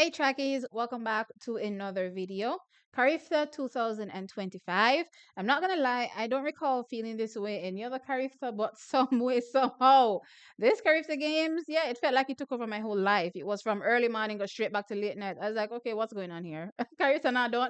Hey trackies, welcome back to another video. Carifta 2025. I'm not gonna lie, I don't recall feeling this way any other Carifta, but some way, somehow. This Carifta games, yeah, it felt like it took over my whole life. It was from early morning, go straight back to late night. I was like, okay, what's going on here? Carifta not done.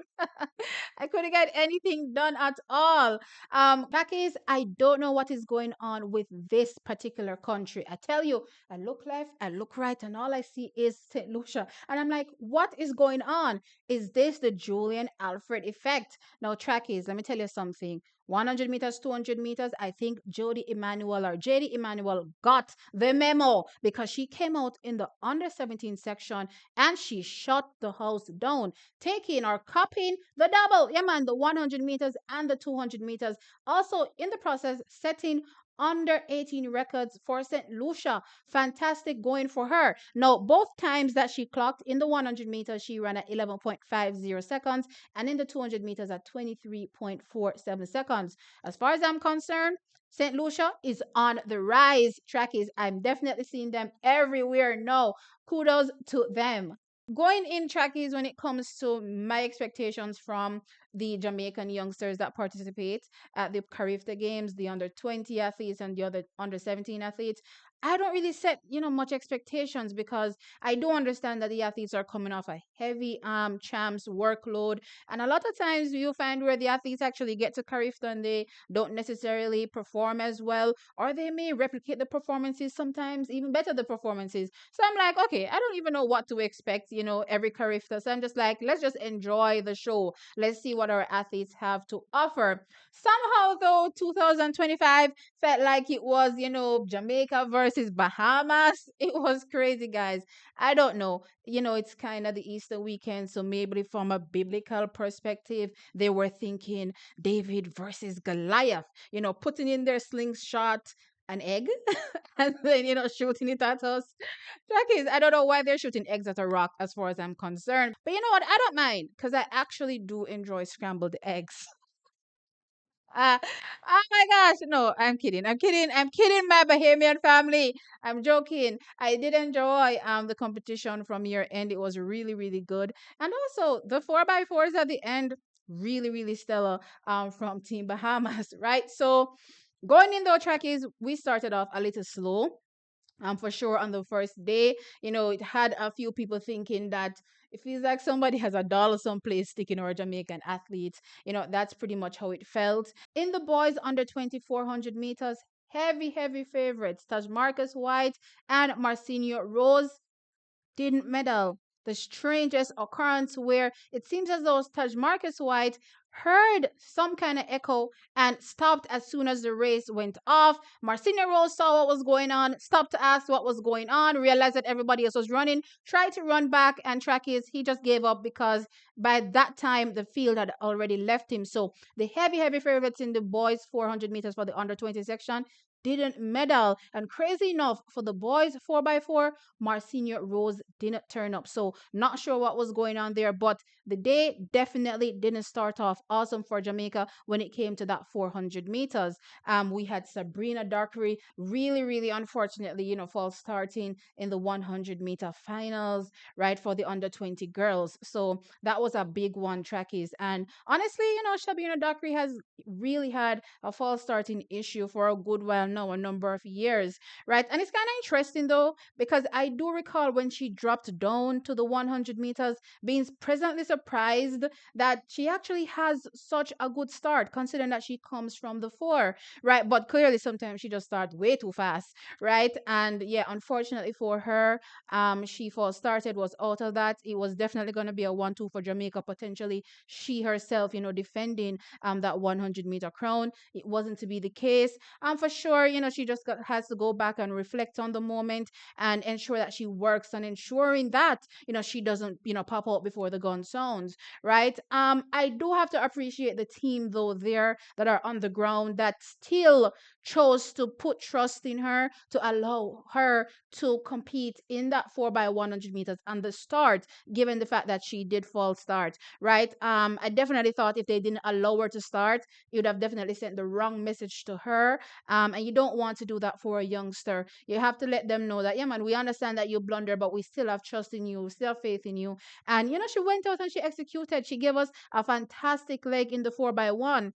I couldn't get anything done at all. Trackies, I don't know what is going on with this particular country. I tell you, I look left, I look right, and all I see is St. Lucia. And I'm like, what is going on? Is this the Julian Alfred effect? Now, trackies, let me tell you something. 100 meters, 200 meters, I think Jody Emmanuel or JD Emmanuel got the memo because she came out in the under 17 section and she shut the house down, taking or copying the double. Yeah, man, the 100 meters and the 200 meters. Also, in the process, setting under 18 records for St. Lucia. Fantastic going for her. Now, both times that she clocked in the 100 meters, she ran at 11.50 seconds, and in the 200 meters at 23.47 seconds. As far as I'm concerned, St. Lucia is on the rise. Trackies, I'm definitely seeing them everywhere now. Kudos to them. Going in trackies when it comes to my expectations from the Jamaican youngsters that participate at the Carifta games, the under 20 athletes and the other under 17 athletes. I don't really set, much expectations because I do understand that the athletes are coming off a heavy champs workload. And a lot of times you find where the athletes actually get to Carifta and they don't necessarily perform as well, or they may replicate the performances, sometimes even better the performances. So I'm like, okay, I don't even know what to expect, every Carifta. So I'm just like, let's just enjoy the show. Let's see what our athletes have to offer. Somehow, though, 2025 felt like it was, Jamaica versus Bahamas. It was crazy, guys. I don't know. It's kind of the Easter weekend, so maybe from a biblical perspective, they were thinking David versus Goliath, putting in their slingshot an egg and then shooting it at us. Fact is, I don't know why they're shooting eggs at a rock as far as I'm concerned. But you know what? I don't mind because I actually do enjoy scrambled eggs. Oh my gosh. No, I'm kidding. I'm kidding. I'm kidding, my Bahamian family. I'm joking. I did enjoy the competition from your end. It was really, really good. And also the 4x4s at the end, really, really stellar from Team Bahamas, right? So going in though, trackies, we started off a little slow, for sure on the first day. It had a few people thinking that it feels like somebody has a dollar someplace sticking our Jamaican athletes. That's pretty much how it felt. In the boys under 2400 meters, heavy, heavy favorites, Taj Marcus White and Marcinio Rose didn't medal. The strangest occurrence where it seems as though Taj Marcus White heard some kind of echo and stopped as soon as the race went off. Marcinio Rose saw what was going on, stopped to ask what was going on, realized that everybody else was running, tried to run back, and trackies, he just gave up because by that time the field had already left him. So the heavy, heavy favorites in the boys 400 meters for the under 20 section didn't medal. And crazy enough, for the boys 4x4, Marcinio Rose didn't turn up. So not sure what was going on there, but the day definitely didn't start off awesome for Jamaica when it came to that 400 meters. We had Sabrina Darkery, really, really unfortunately, false starting in the 100-meter finals, right, for the under 20 girls. So that was a big one, trackies. And honestly, Sabrina Darkery has really had a false starting issue for a good while now, a number of years, right? And it's kind of interesting though, because I do recall when she dropped down to the 100 meters, being presently surprised that she actually has such a good start, considering that she comes from the four, right? But clearly sometimes she just starts way too fast, right? And yeah, unfortunately for her, she false started, was out of that. It was definitely going to be a 1-2 for Jamaica, potentially she herself, defending that 100-meter crown. It wasn't to be the case. For sure, she just has to go back and reflect on the moment and ensure that she works on ensuring that, she doesn't, pop out before the gun sounds, right? I do have to appreciate the team though there that are on the ground that still chose to put trust in her to allow her to compete in that 4 by 100 meters on the start, given the fact that she did fall start, right? I definitely thought if they didn't allow her to start, you'd have definitely sent the wrong message to her. And you don't want to do that for a youngster. You have to let them know that, yeah, man, we understand that you blunder, but we still have trust in you, we still have faith in you. And, she went out and she executed. She gave us a fantastic leg in the 4 by 1.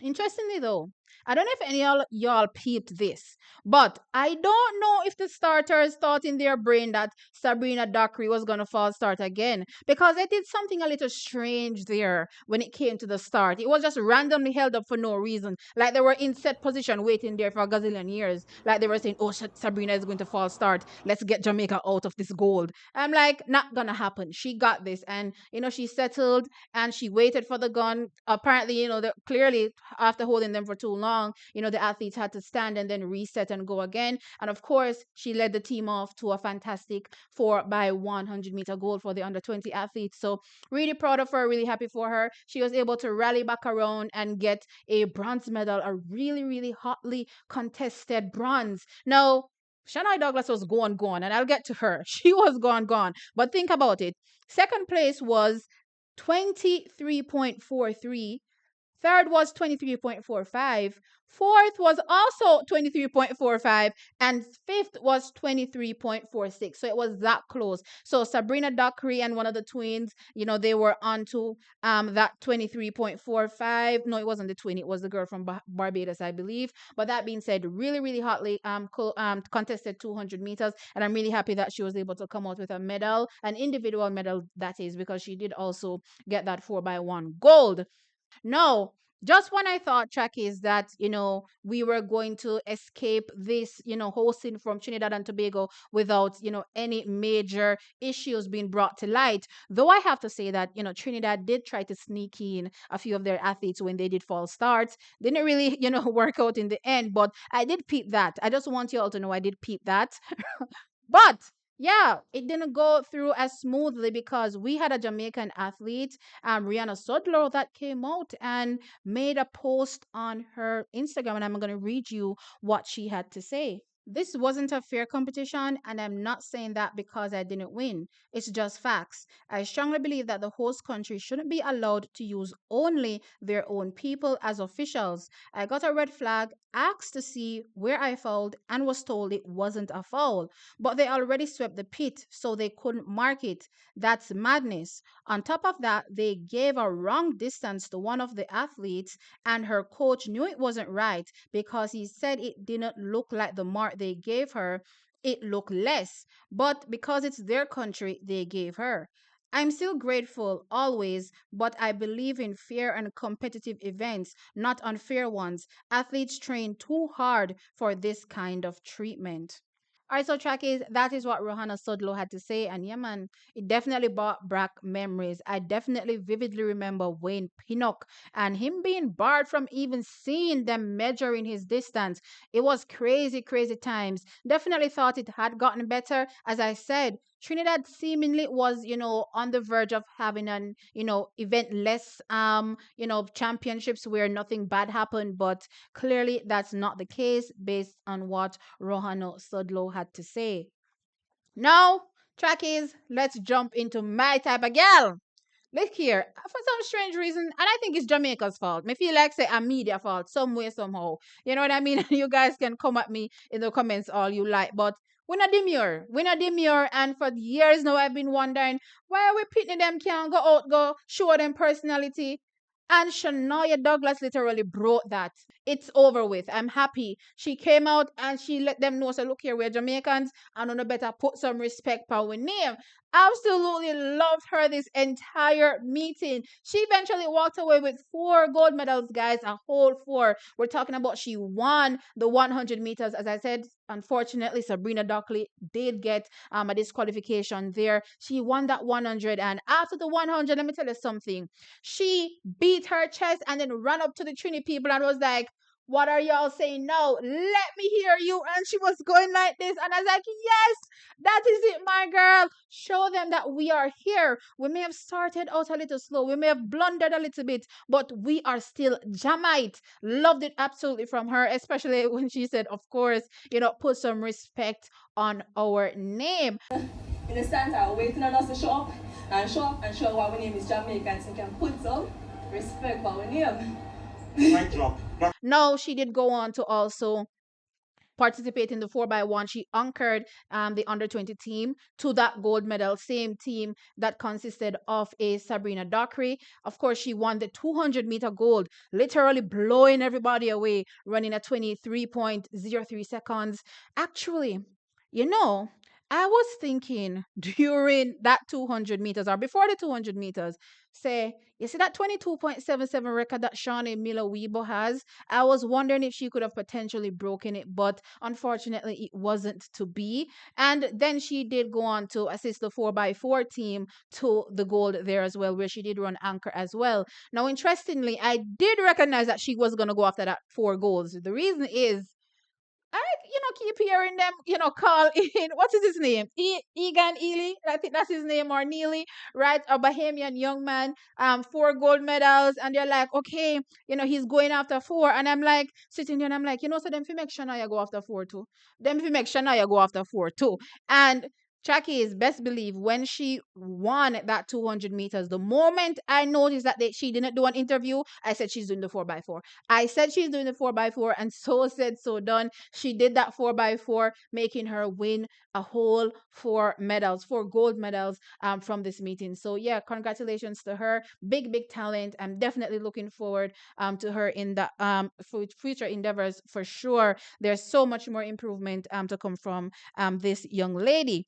Interestingly, though, I don't know if any of y'all peeped this, but I don't know if the starters thought in their brain that Sabrina Dockery was going to fall start again, because they did something a little strange there when it came to the start. It was just randomly held up for no reason. Like they were in set position waiting there for a gazillion years. Like they were saying, oh, Sabrina is going to fall start. Let's get Jamaica out of this gold. I'm like, not going to happen. She got this. And, she settled and she waited for the gun. Apparently, clearly after holding them for too long, the athletes had to stand and then reset and go again. And of course, she led the team off to a fantastic 4 by 100-meter gold for the under 20 athletes. So really proud of her, really happy for her. She was able to rally back around and get a bronze medal, a really, really hotly contested bronze. Now, Shanaia Douglas was gone, and I'll get to her. She was gone. But think about it. Second place was 23.43. Third was 23.45. Fourth was also 23.45. And fifth was 23.46. So it was that close. So Sabrina Dockery and one of the twins, they were on to that 23.45. No, it wasn't the twin. It was the girl from Barbados, I believe. But that being said, really, really hotly contested 200 meters. And I'm really happy that she was able to come out with a medal, an individual medal, that is, because she did also get that 4 by 1 gold. No, just when I thought, Trackies, that, we were going to escape this, hosting from Trinidad and Tobago without, any major issues being brought to light. Though I have to say that, Trinidad did try to sneak in a few of their athletes when they did false starts. Didn't really, work out in the end, but I did peep that. I just want you all to know I did peep that. But yeah, it didn't go through as smoothly because we had a Jamaican athlete, Rihanna Sudlow, that came out and made a post on her Instagram, and I'm going to read you what she had to say. This wasn't a fair competition, and I'm not saying that because I didn't win. It's just facts. I strongly believe that the host country shouldn't be allowed to use only their own people as officials. I got a red flag, asked to see where I fouled, and was told it wasn't a foul. But they already swept the pit, so they couldn't mark it. That's madness. On top of that, they gave a wrong distance to one of the athletes, and her coach knew it wasn't right because he said it didn't look like the mark they gave her. It looked less. But because it's their country, they gave her. I'm still grateful always, but I believe in fair and competitive events, not unfair ones. Athletes train too hard for this kind of treatment. All right, so Trackies, that is what Rohanna Sudlow had to say. And yeah, man, it definitely brought back memories. I definitely vividly remember Wayne Pinnock and him being barred from even seeing them measuring his distance. It was crazy, crazy times. Definitely thought it had gotten better. As I said, Trinidad seemingly was, on the verge of having an, eventless, championships where nothing bad happened. But clearly that's not the case based on what Rohano Sudlow had to say. Now, Trackies, let's jump into my type of girl. Look here, for some strange reason, and I think it's Jamaica's fault. Me feel like say a media fault some way somehow. You know what I mean? You guys can come at me in the comments all you like, but we're not demure. We're not demure, and for years now I've been wondering why are we pitting them can't go out, go show them personality. And Shanaia Douglas literally brought that. It's over with. I'm happy. She came out and she let them know, so look here, we're Jamaicans, and on the better put some respect for our name. Absolutely loved her this entire meeting. She eventually walked away with 4 gold medals, guys, a whole 4. We're talking about she won the 100 meters. As I said, unfortunately, Sabrina Dockley did get a disqualification there. She won that 100, and after the 100, let me tell you something. She beat her chest and then ran up to the Trini people and was like, What are y'all saying now? Let me hear you. And she was going like this. And I was like, yes, that is it, my girl. Show them that we are here. We may have started out a little slow. We may have blundered a little bit, but we are still Jamite. Loved it absolutely from her, especially when she said, of course, put some respect on our name. In the sense, I'm waiting on us to show up and show up and show what our name is Jamaican, so we can put some respect for our name. Mic drop. No, she did go on to also participate in the 4x1. She anchored the under 20 team to that gold medal, same team that consisted of a Sabrina Dockery. Of course, she won the 200-meter gold, literally blowing everybody away, running at 23.03 seconds. Actually, you know, I was thinking during that 200 meters or before the 200 meters, say, you see that 22.77 record that Shawnee Miller Weibo has? I was wondering if she could have potentially broken it, but unfortunately, it wasn't to be. And then she did go on to assist the 4x4 team to the gold there as well, where she did run anchor as well. Now, interestingly, I did recognize that she was going to go after that 4 goals. The reason is I, keep hearing them, call in, what is his name? Egan Ely, I think that's his name, or Neely, right? A Bahamian young man, 4 gold medals, and they're like, okay, he's going after 4. And I'm like, sitting there, and I'm like, so them fi make Shanoya go after 4 too. Them fi make Shanoya go after 4 too. And Jackie is best believe when she won that 200 meters, the moment I noticed that she didn't do an interview, I said she's doing the 4x4. I said she's doing the 4x4, and so said, so done. She did that 4x4, making her win a whole 4 medals, 4 gold medals from this meeting. So, yeah, congratulations to her. Big, big talent. I'm definitely looking forward to her in the future endeavors for sure. There's so much more improvement to come from this young lady.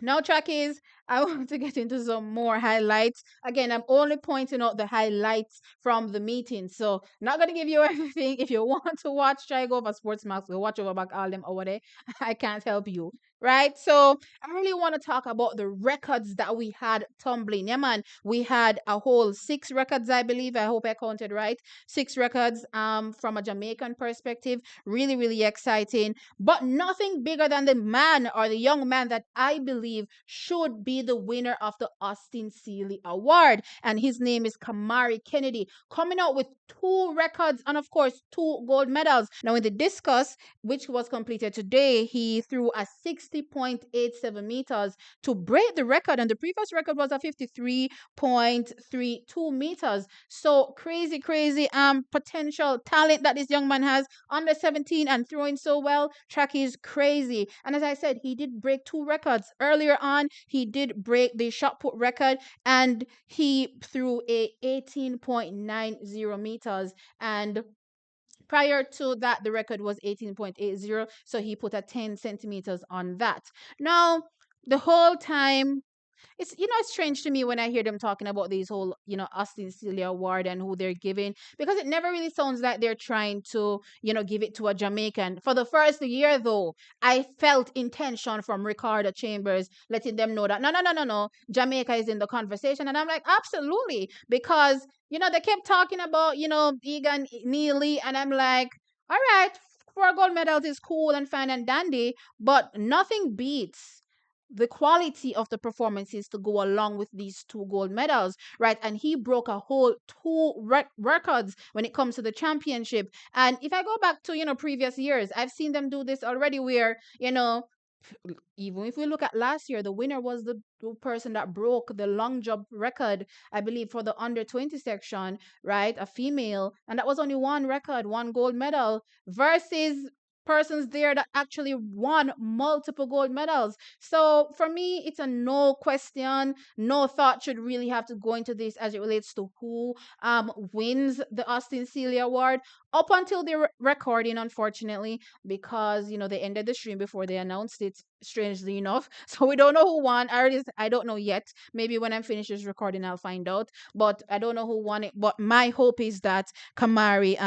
Now, Trackies, I want to get into some more highlights. Again, I'm only pointing out the highlights from the meeting. So, not going to give you everything. If you want to watch, try go over Sports Max. Go watch over back all them over there. I can't help you. Right? So, I really want to talk about the records that we had tumbling. Yeah, man. We had a whole 6 records, I believe. I hope I counted right. 6 records from a Jamaican perspective. Really, really exciting, but nothing bigger than the man or the young man that I believe should be the winner of the Austin Seeley Award. And his name is Kamari Kennedy, coming out with 2 records and, of course, 2 gold medals. Now, in the discus, which was completed today, he threw a 60.87 meters to break the record. And the previous record was a 53.32 meters. So crazy, crazy potential talent that this young man has, under 17 and throwing so well. Track is crazy. And as I said, he did break 2 records. Earlier on, he did break the shot put record, and he threw a 18.90 meters. And prior to that, the record was 18.80. So he put a 10 centimeters on that. Now, the whole time, it's strange to me when I hear them talking about these whole Austin Celia Award and who they're giving, because it never really sounds like they're trying to give it to a Jamaican. For the first year though, I felt intention from Ricardo Chambers letting them know that no, Jamaica is in the conversation. And I'm like, absolutely, because they kept talking about Egan Neely, and I'm like, all right, 4 gold medals is cool and fine and dandy, but nothing beats the quality of the performances to go along with these 2 gold medals, right? And he broke a whole 2 records when it comes to the championship. And if I go back to previous years, I've seen them do this already, where even if we look at last year, the winner was the person that broke the long jump record, I believe, for the under 20 section, right? A female. And that was only 1 record, 1 gold medal, versus persons there that actually won multiple gold medals. So for me, it's a no question, no thought should really have to go into this as it relates to who wins the Austin Celia Award up until the recording, unfortunately, because they ended the stream before they announced it. strangely enough. So we don't know who won. I don't know yet. Maybe when I'm finished this recording, I'll find out. But I don't know who won it. But my hope is that Kamari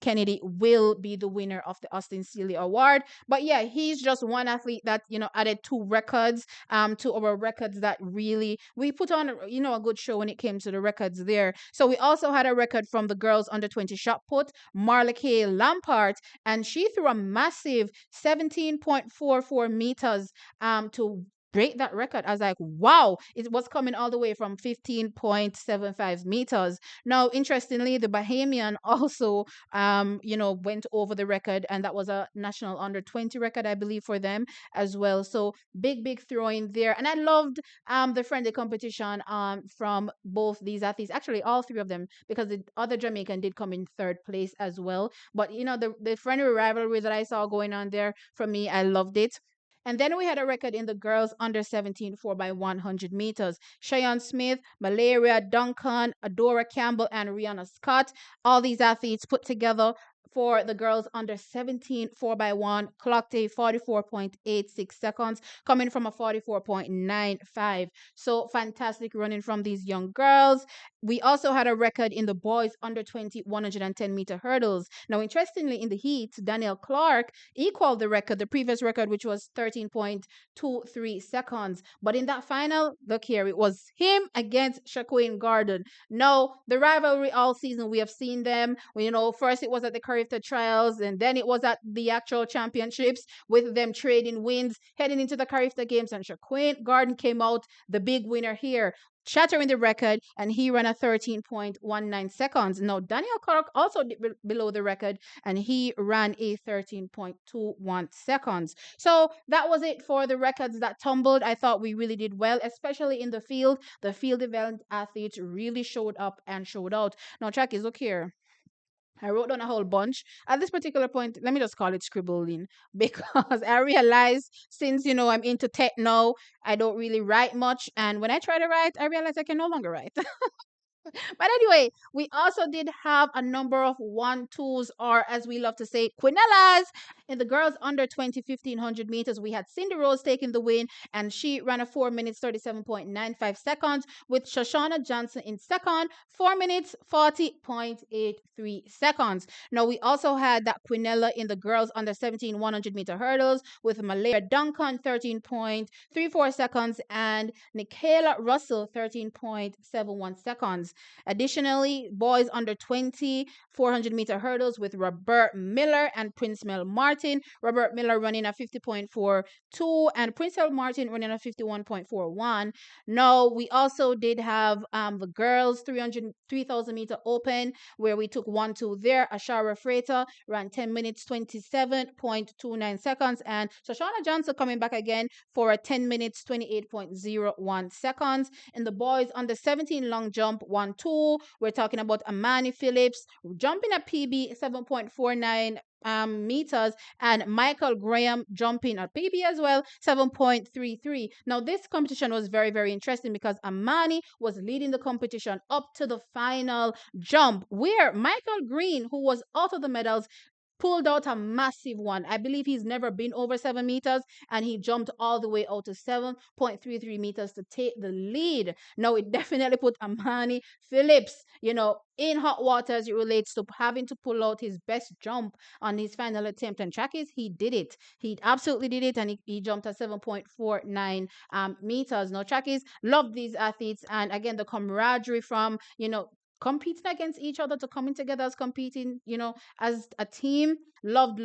Kennedy will be the winner of the Austin Sealy Award. But yeah, he's just one athlete that, added two records to our records that really we put on, a good show when it came to the records there. So we also had a record from the girls under 20 shot put, Marla Kay Lampart, and she threw a massive 17.44 meters to break that record. I was like, wow, it was coming all the way from 15.75 meters. Now, interestingly, the Bahamian also, went over the record, and that was a national under 20 record, I believe, for them as well. So big throwing there. And I loved the friendly competition from both these athletes, actually all three of them, because the other Jamaican did come in third place as well. But the friendly rivalry that I saw going on there, for me, I loved it. And then we had a record in the girls under 17 4 by 100 meters. Cheyenne Smith, Malaria Duncan, Adora Campbell, and Rihanna Scott. All these athletes put together for the girls under 17 4 by 1 clocked a 44.86 seconds, coming from a 44.95. So fantastic running from these young girls. We also had a record in the boys under 20 110-meter hurdles. Now, interestingly, in the heat, Daniel Clark equaled the record, the previous record, which was 13.23 seconds. But in that final, look here, it was him against Shaquille Garden. No, the rivalry all season, we have seen them. First it was at the Carifta trials, and then it was at the actual championships with them trading wins heading into the Carifta games. And Shaquille Garden came out the big winner here, shattering the record, and he ran a 13.19 seconds. Now, Daniel Clark also below the record, and he ran a 13.21 seconds. So that was it for the records that tumbled. I thought we really did well, especially in the field. The field event athletes really showed up and showed out. Now, Chakis, look here. I wrote down a whole bunch. At this particular point, let me just call it scribbling because I realized since, I'm into tech now, I don't really write much. And when I try to write, I realize I can no longer write. But anyway, we also did have a number of 1-2s, or as we love to say, quinellas. In the girls under 20 1500 meters, we had Cindy Rose taking the win, and she ran a 4 minutes 37.95 seconds, with Shoshana Johnson in second, 4 minutes 40.83 seconds. Now, we also had that quinella in the girls under 17 100-meter hurdles with Malaria Duncan 13.34 seconds and Nikayla Russell 13.71 seconds. Additionally, boys under 20 400-meter hurdles with Robert Miller and Prince Mel Martin. Robert Miller running a 50.42 and Prince Mel Martin running a 51.41. Now, we also did have the girls 3,000-meter open where we took 1-2 there. Ashara Freighter ran 10 minutes 27.29 seconds, and Shoshana Johnson coming back again for a 10 minutes 28.01 seconds. In the boys under 17 long jump 1-2, we're talking about Amani Phillips jumping a PB 7.49 meters, and Michael Graham jumping a PB as well, 7.33. Now, this competition was very interesting because Amani was leading the competition up to the final jump, where Michael Green, who was out of the medals, pulled out a massive one. I believe he's never been over 7 meters, and he jumped all the way out to 7.33 meters to take the lead. Now, it definitely put Amani Phillips, in hot water as it relates to having to pull out his best jump on his final attempt. And Chakis, he did it. He absolutely did it, and he jumped at 7.49 meters. Now, Chakis, love these athletes, and again, the camaraderie from, competing against each other to coming together as competing, as a team. Love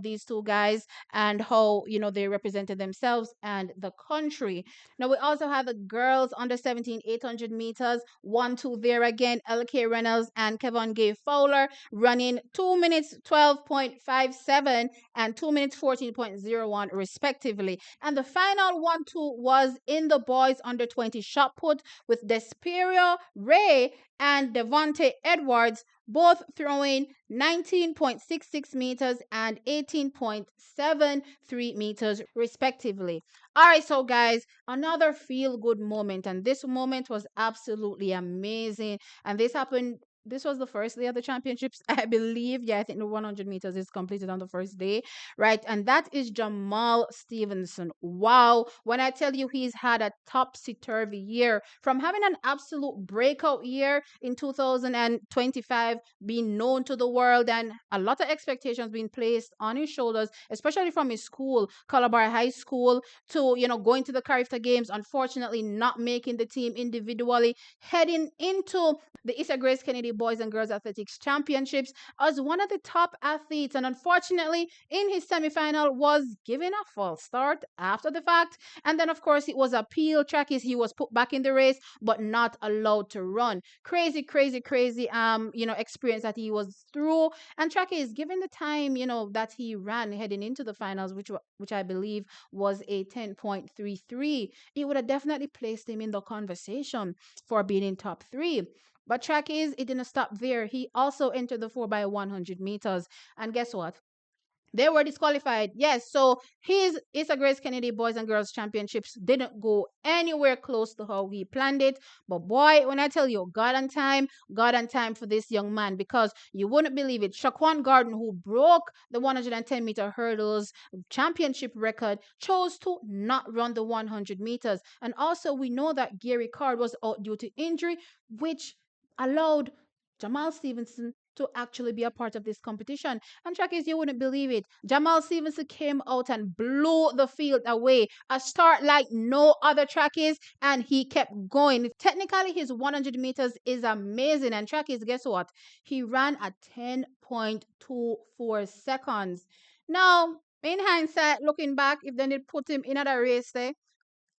these two guys and how, they represented themselves and the country. Now, we also have the girls under 17 800 meters, 1-2 there again. LK Reynolds and Kevin Gay Fowler running 2 minutes 12.57 and 2 minutes 14.01 respectively. And the final 1-2 was in the boys under 20 shot put with Desperio Ray and Devonte Edwards, both throwing 19.66 meters and 18.73 meters, respectively. All right, so guys, another feel good moment, and this moment was absolutely amazing. And this happened this was the first day of the championships, I believe. Yeah, I think the 100 meters is completed on the first day, right? And that is Jamal Stevenson. Wow. When I tell you he's had a topsy turvy year, from having an absolute breakout year in 2025, being known to the world, and a lot of expectations being placed on his shoulders, especially from his school, Calabar High School, to, going to the Carifta Games, unfortunately not making the team individually, heading into the Issa Grace Kennedy Boys and Girls Athletics Championships as one of the top athletes, and unfortunately in his semifinal was given a false start after the fact. And then of course it was appeal track, is he was put back in the race but not allowed to run. Crazy, crazy, crazy experience that he was through. And track is given the time that he ran heading into the finals, which I believe was a 10.33, it would have definitely placed him in the conversation for being in top three. But track is, it didn't stop there. He also entered the 4 by 100 meters. And guess what? They were disqualified. Yes, so his Issa Grace Kennedy Boys and Girls Championships didn't go anywhere close to how he planned it. But boy, when I tell you, God on time for this young man, because you wouldn't believe it. Shaquan Garden, who broke the 110-meter hurdles championship record, chose to not run the 100 meters. And also, we know that Gary Card was out due to injury, which allowed Jamal Stevenson to actually be a part of this competition. And trackies, you wouldn't believe it. Jamal Stevenson came out and blew the field away. A start like no other trackies, and he kept going. Technically, his 100 meters is amazing. And trackies, guess what? He ran at 10.24 seconds. Now, in hindsight, looking back, if they did put him in another race there,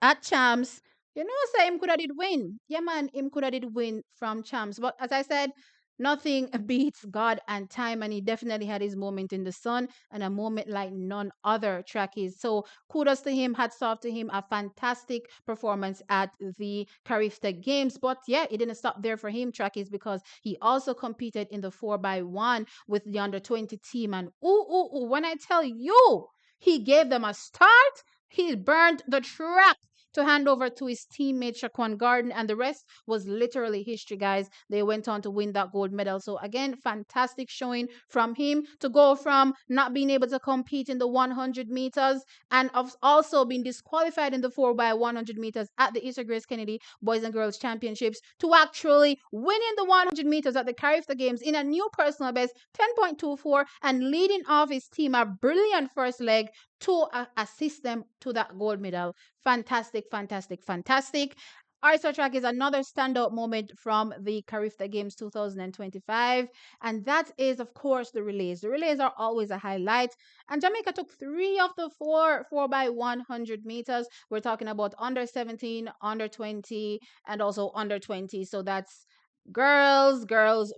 at champs, say him coulda did win. Yeah, man, him coulda did win from champs. But as I said, nothing beats God and time, and he definitely had his moment in the sun, and a moment like none other trackies. So kudos to him, hats off to him, a fantastic performance at the Carifta Games. But yeah, it didn't stop there for him, trackies, because he also competed in the 4 by 1 with the under 20 team. And when I tell you, he gave them a start. He burned the track to hand over to his teammate Shaquan Garden, and the rest was literally history, guys. They went on to win that gold medal. So again, fantastic showing from him to go from not being able to compete in the 100 meters and of also being disqualified in the 4 by 100 meters at the Issa Grace Kennedy Boys and Girls Championships to actually winning the 100 meters at the Carifta Games in a new personal best 10.24 and leading off his team a brilliant first leg to assist them to that gold medal. Fantastic, fantastic, fantastic. Arthur track is another standout moment from the Carifta Games 2025, and that is, of course, the relays. The relays are always a highlight, and Jamaica took three of the four by 100 meters. We're talking about under 17, under 20, and also under 20. So that's girls,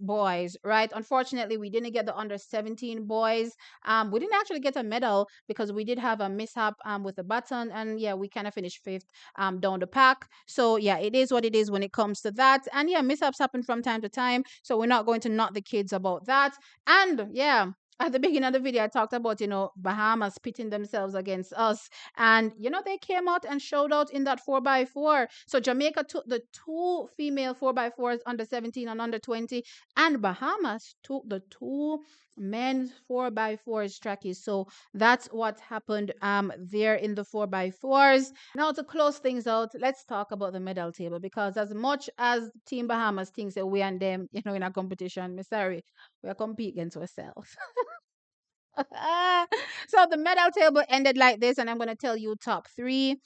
boys, right? Unfortunately, we didn't get the under 17 boys. We didn't actually get a medal because we did have a mishap with the baton, and yeah, we kind of finished fifth down the pack. So yeah, it is what it is when it comes to that. And yeah, mishaps happen from time to time, so we're not going to knock the kids about that. And yeah, at the beginning of the video, I talked about, Bahamas pitting themselves against us. And, they came out and showed out in that 4 by 4. So Jamaica took the two female 4 by 4s under 17 and under 20. And Bahamas took the two men's 4 by 4s trackies. So that's what happened there in the 4 by 4s. Now, to close things out, let's talk about the medal table, because as much as Team Bahamas thinks that we and them, in a competition, me sorry, we are competing against ourselves. So the medal table ended like this, and I'm going to tell you top three.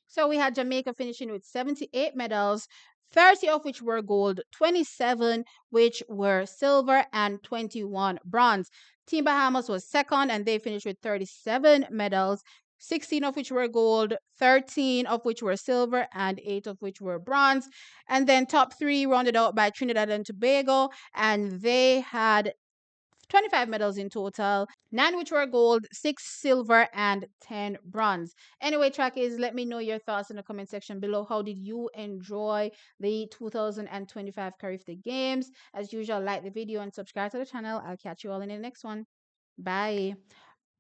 So we had Jamaica finishing with 78 medals, 30 of which were gold, 27 which were silver, and 21 bronze. Team Bahamas was second, and they finished with 37 medals, 16 of which were gold, 13 of which were silver, and 8 of which were bronze. And then top three rounded out by Trinidad and Tobago, and they had 25 medals in total, 9 which were gold, 6 silver, and 10 bronze. Anyway, trackies, let me know your thoughts in the comment section below. How did you enjoy the 2025 Carifta Games? As usual, like the video and subscribe to the channel. I'll catch you all in the next one. Bye.